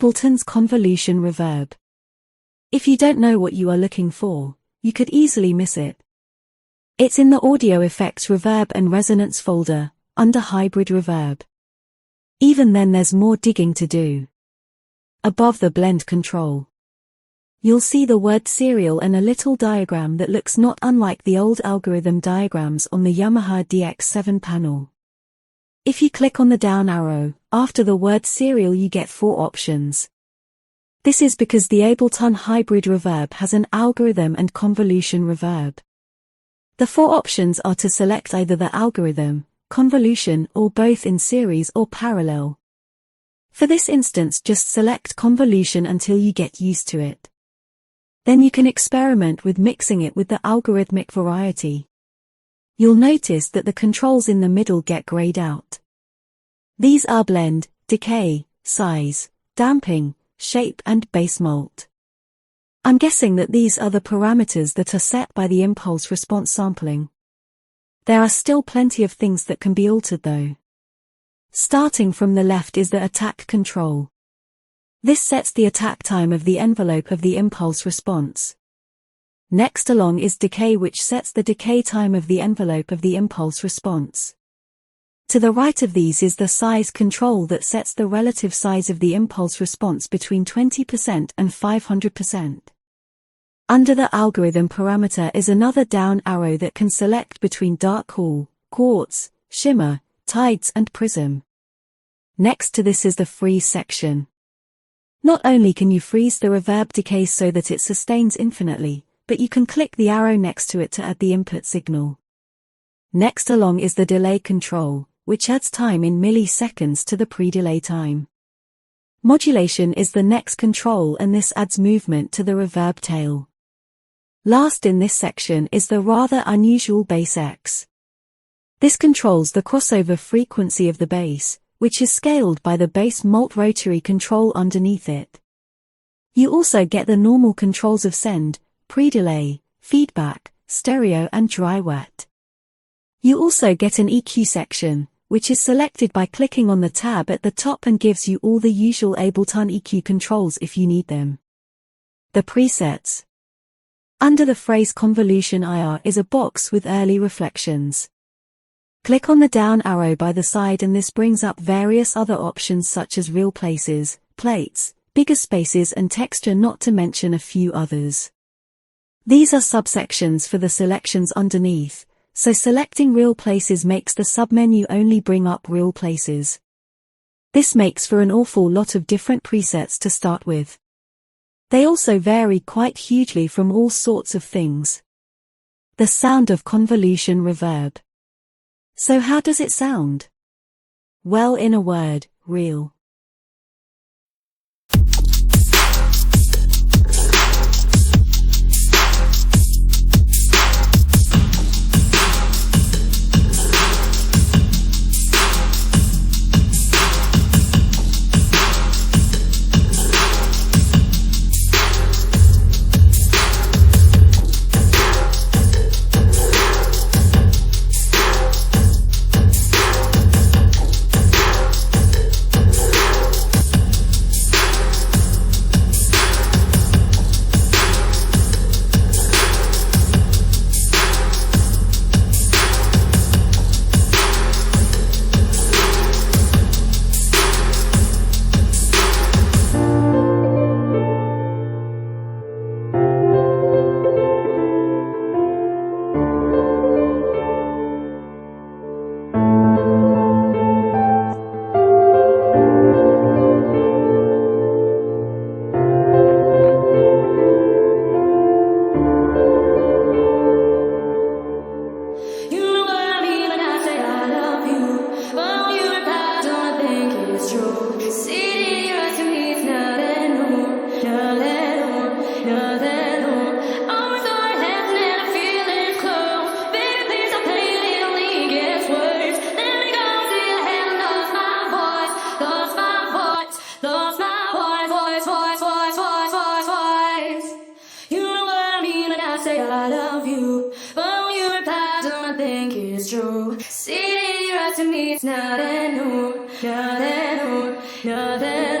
Ableton's convolution reverb. If you don't know what you are looking for, you could easily miss it. It's in the Audio Effects Reverb and Resonance folder, under Hybrid Reverb. Even then there's more digging to do. Above the blend control, you'll see the word serial and a little diagram that looks not unlike the old algorithm diagrams on the Yamaha DX7 panel. If you click on the down arrow, after the word serial you get 4 options. This is because the Ableton Hybrid Reverb has an algorithm and convolution reverb. The 4 options are to select either the algorithm, convolution, or both in series or parallel. For this instance, just select convolution until you get used to it. Then you can experiment with mixing it with the algorithmic variety. You'll notice that the controls in the middle get grayed out. These are blend, decay, size, damping, shape and bass molt. I'm guessing that these are the parameters that are set by the impulse response sampling. There are still plenty of things that can be altered though. Starting from the left is the attack control. This sets the attack time of the envelope of the impulse response. Next along is decay, which sets the decay time of the envelope of the impulse response. To the right of these is the size control that sets the relative size of the impulse response between 20% and 500%. Under the algorithm parameter is another down arrow that can select between dark cool, quartz, shimmer, tides and prism. Next to this is the freeze section. Not only can you freeze the reverb decay so that it sustains infinitely, but you can click the arrow next to it to add the input signal. Next along is the delay control, which adds time in milliseconds to the pre-delay time. Modulation is the next control, and this adds movement to the reverb tail. Last in this section is the rather unusual bass X. This controls the crossover frequency of the bass, which is scaled by the bass molt rotary control underneath it. You also get the normal controls of send, pre-delay, feedback, stereo and dry wet. You also get an EQ section, which is selected by clicking on the tab at the top and gives you all the usual Ableton EQ controls if you need them. The presets. Under the phrase convolution IR is a box with early reflections. Click on the down arrow by the side and this brings up various other options such as real places, plates, bigger spaces and texture, not to mention a few others. These are subsections for the selections underneath. So selecting real places makes the submenu only bring up real places. This makes for an awful lot of different presets to start with. They also vary quite hugely from all sorts of things. The sound of convolution reverb. So how does it sound? Well, in a word, real. true. Sitting right to me, it's not that new, not that new, not that new.